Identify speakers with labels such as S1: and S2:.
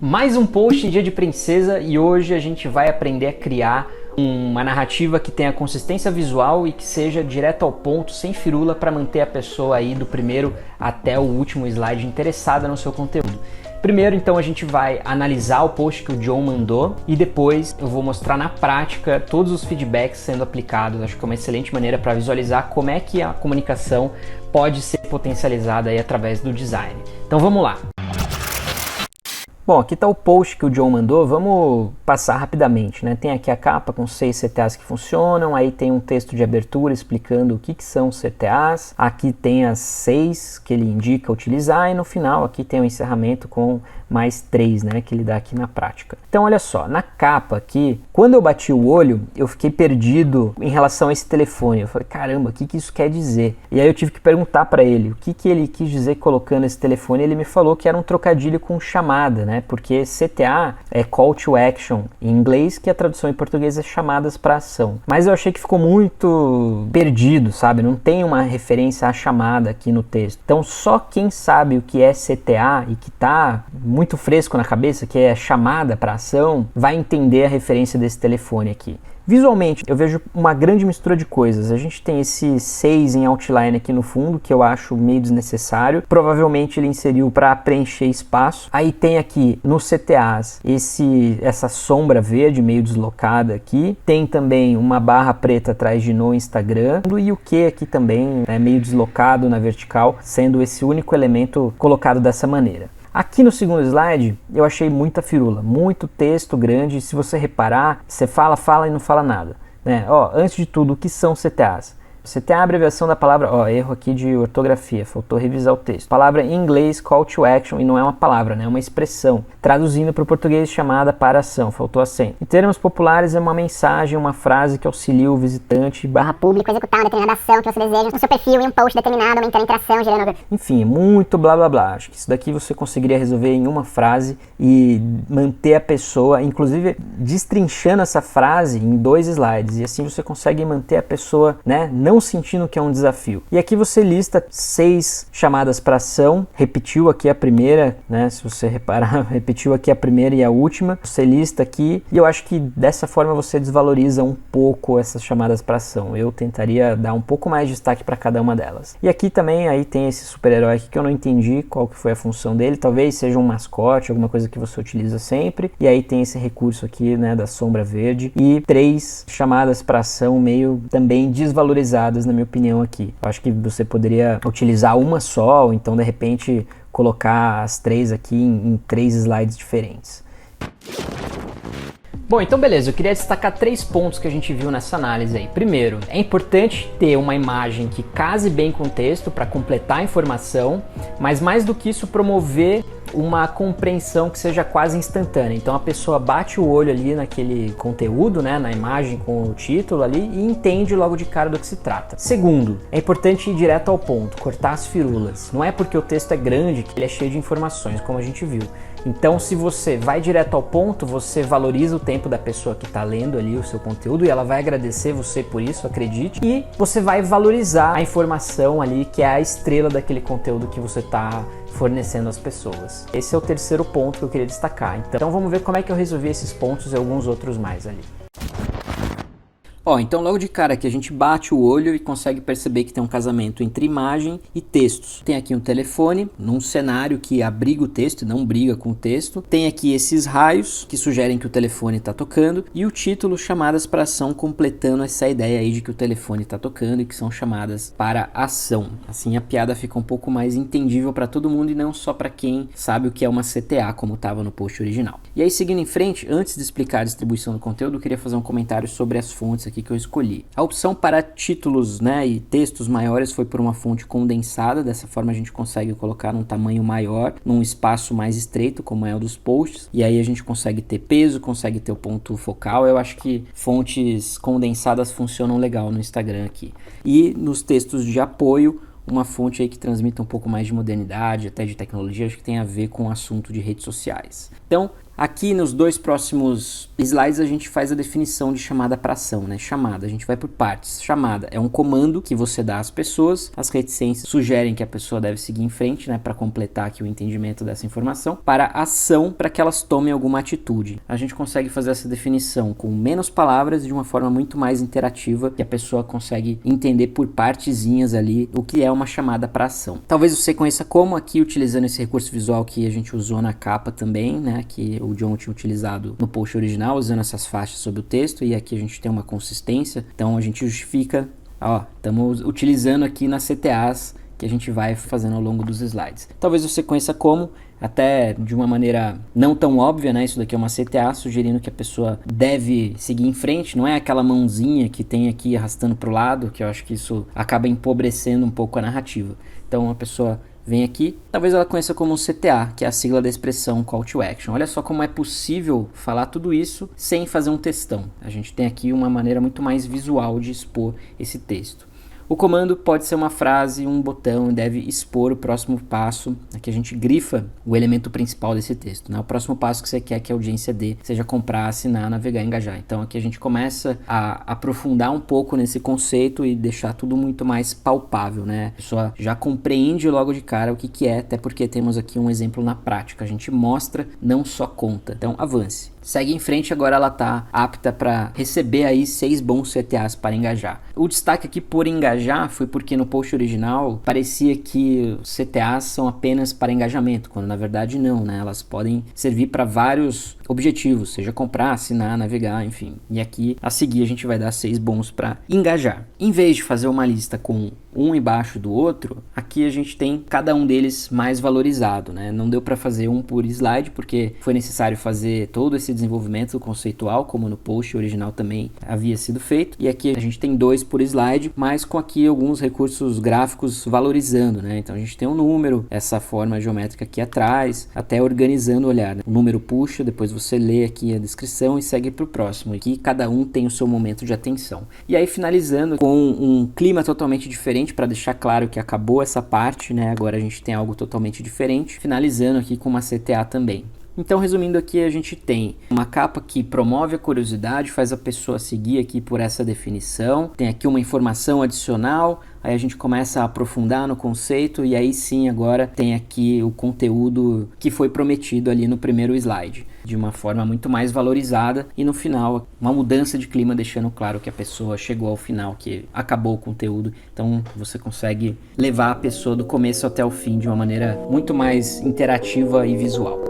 S1: Mais um post em Dia de Princesa e hoje a gente vai aprender a criar uma narrativa que tenha consistência visual e que seja direto ao ponto, sem firula, para manter a pessoa aí do primeiro até o último slide interessada no seu conteúdo. Primeiro, então, a gente vai analisar o post que o John mandou e depois eu vou mostrar na prática todos os feedbacks sendo aplicados. Acho que é uma excelente maneira para visualizar como é que a comunicação pode ser potencializada aí através do design. Então vamos lá! Bom, aqui está o post que o John mandou, vamos passar rapidamente, né? Tem aqui a capa com 6 CTAs que funcionam, aí tem um texto de abertura explicando o que são CTAs, aqui tem as 6 que ele indica utilizar e no final aqui tem o encerramento com mais 3, né, que ele dá aqui na prática. Então olha só, na capa aqui, quando eu bati o olho, eu fiquei perdido em relação a esse telefone. Eu falei, caramba, o que isso quer dizer? E aí eu tive que perguntar para ele o que ele quis dizer colocando esse telefone. Ele me falou que era um trocadilho com chamada, né, porque CTA é Call to Action em inglês, que a tradução em português é chamadas para ação. Mas eu achei que ficou muito perdido, sabe? Não tem uma referência à chamada aqui no texto. Então só quem sabe o que é CTA e que tá muito fresco na cabeça, que é chamada para ação, vai entender a referência desse telefone aqui. Visualmente, eu vejo uma grande mistura de coisas. A gente tem esse 6 em outline aqui no fundo, que eu acho meio desnecessário. Provavelmente ele inseriu para preencher espaço. Aí tem aqui nos CTAs essa sombra verde meio deslocada aqui. Tem também uma barra preta atrás de no Instagram. E o que aqui também é meio deslocado na vertical, sendo esse único elemento colocado dessa maneira. Aqui no segundo slide eu achei muita firula, muito texto grande. Se você reparar, você fala e não fala nada, né? Antes de tudo, o que são CTAs? CTA é a abreviação da palavra, erro aqui de ortografia, faltou revisar o texto. Palavra em inglês, call to action, e não é uma palavra, né? É uma expressão. Traduzindo para o português, chamada para ação, faltou acento. Em termos populares, é uma mensagem, uma frase que auxilia o visitante / público a executar uma determinada ação que você deseja no seu perfil em um post determinado, aumentando a interação, gerando... Enfim, muito blá blá blá. Acho que isso daqui você conseguiria resolver em uma frase e manter a pessoa, inclusive destrinchando essa frase em 2 slides, e assim você consegue manter a pessoa, né, não sentindo que é um desafio. E aqui você lista 6 chamadas para ação, repetiu aqui a primeira, né? Se você reparar, repetiu aqui a primeira e a última, você lista aqui, e eu acho que dessa forma você desvaloriza um pouco essas chamadas para ação. Eu tentaria dar um pouco mais de destaque para cada uma delas. E aqui também aí tem esse super-herói aqui que eu não entendi qual que foi a função dele, talvez seja um mascote, alguma coisa que você utiliza sempre, e aí tem esse recurso aqui, né, da sombra verde, e 3 chamadas para ação meio também desvalorizadas, na minha opinião aqui. Eu acho que você poderia utilizar uma só, ou então de repente colocar as 3 aqui em 3 slides diferentes. Bom, então beleza, eu queria destacar 3 pontos que a gente viu nessa análise aí. Primeiro, é importante ter uma imagem que case bem com o texto para completar a informação, mas mais do que isso, promover uma compreensão que seja quase instantânea. Então a pessoa bate o olho ali naquele conteúdo, né, na imagem com o título ali, e entende logo de cara do que se trata. Segundo, é importante ir direto ao ponto, cortar as firulas. Não é porque o texto é grande que ele é cheio de informações, como a gente viu. Então, se você vai direto ao ponto, você valoriza o tempo da pessoa que está lendo ali o seu conteúdo e ela vai agradecer você por isso, acredite. E você vai valorizar a informação ali, que é a estrela daquele conteúdo que você está fornecendo às pessoas. Esse é o terceiro ponto que eu queria destacar. Então vamos ver como é que eu resolvi esses pontos e alguns outros mais ali. Então logo de cara aqui a gente bate o olho e consegue perceber que tem um casamento entre imagem e textos. Tem aqui um telefone num cenário que abriga o texto e não briga com o texto. Tem aqui esses raios que sugerem que o telefone está tocando e o título chamadas para ação, completando essa ideia aí de que o telefone está tocando e que são chamadas para ação. Assim a piada fica um pouco mais entendível para todo mundo e não só para quem sabe o que é uma CTA, como estava no post original. E aí seguindo em frente, antes de explicar a distribuição do conteúdo, eu queria fazer um comentário sobre as fontes aqui que eu escolhi. A opção para títulos, né, e textos maiores foi por uma fonte condensada. Dessa forma a gente consegue colocar num tamanho maior, num espaço mais estreito, como é o dos posts, e aí a gente consegue ter peso, consegue ter o ponto focal. Eu acho que fontes condensadas funcionam legal no Instagram aqui. E nos textos de apoio, uma fonte aí que transmita um pouco mais de modernidade, até de tecnologia, acho que tem a ver com o assunto de redes sociais. Então, Aqui nos 2 próximos slides a gente faz a definição de chamada para ação, né? Chamada, a gente vai por partes. Chamada é um comando que você dá às pessoas, as reticências sugerem que a pessoa deve seguir em frente, né? Para completar aqui o entendimento dessa informação. Para ação, para que elas tomem alguma atitude. A gente consegue fazer essa definição com menos palavras e de uma forma muito mais interativa, que a pessoa consegue entender por partezinhas ali o que é uma chamada para ação. Talvez você conheça como aqui, utilizando esse recurso visual que a gente usou na capa também, né? Que o John tinha utilizado no post original, usando essas faixas sobre o texto, e aqui a gente tem uma consistência, então a gente justifica, ó, estamos utilizando aqui nas CTAs que a gente vai fazendo ao longo dos slides. Talvez você conheça como, até de uma maneira não tão óbvia, né? Isso daqui é uma CTA, sugerindo que a pessoa deve seguir em frente, não é aquela mãozinha que tem aqui arrastando para o lado, que eu acho que isso acaba empobrecendo um pouco a narrativa. Então a pessoa vem aqui, talvez ela conheça como um CTA, que é a sigla da expressão Call to Action. Olha só como é possível falar tudo isso sem fazer um textão. A gente tem aqui uma maneira muito mais visual de expor esse texto. O comando pode ser uma frase, um botão, deve expor o próximo passo. Aqui a gente grifa o elemento principal desse texto, né? O próximo passo que você quer que a audiência dê, seja comprar, assinar, navegar, engajar. Então aqui a gente começa a aprofundar um pouco nesse conceito e deixar tudo muito mais palpável, né? A pessoa já compreende logo de cara o que é, até porque temos aqui um exemplo na prática. A gente mostra, não só conta. Então avance. Segue em frente, agora ela está apta para receber aí 6 bons CTAs para engajar. O destaque aqui por engajar foi porque no post original parecia que os CTAs são apenas para engajamento, quando na verdade não, né? Elas podem servir para vários objetivos, seja comprar, assinar, navegar, enfim. E aqui a seguir a gente vai dar 6 bons para engajar. Em vez de fazer uma lista com um embaixo do outro, aqui a gente tem cada um deles mais valorizado, né? Não deu para fazer um por slide, porque foi necessário fazer todo esse desenvolvimento conceitual, como no post original também havia sido feito. E aqui a gente tem 2 por slide, mas com aqui alguns recursos gráficos valorizando, né? Então a gente tem um número, essa forma geométrica aqui atrás, até organizando o olhar, né? O número puxa, depois você lê aqui a descrição e segue para o próximo. Aqui cada um tem o seu momento de atenção. E aí finalizando com um clima totalmente diferente, para deixar claro que acabou essa parte, né? Agora a gente tem algo totalmente diferente, finalizando aqui com uma CTA também. Então, resumindo aqui, a gente tem uma capa que promove a curiosidade, faz a pessoa seguir aqui por essa definição, tem aqui uma informação adicional, aí a gente começa a aprofundar no conceito e aí sim agora tem aqui o conteúdo que foi prometido ali no primeiro slide, de uma forma muito mais valorizada, e no final uma mudança de clima, deixando claro que a pessoa chegou ao final, que acabou o conteúdo. Então você consegue levar a pessoa do começo até o fim de uma maneira muito mais interativa e visual.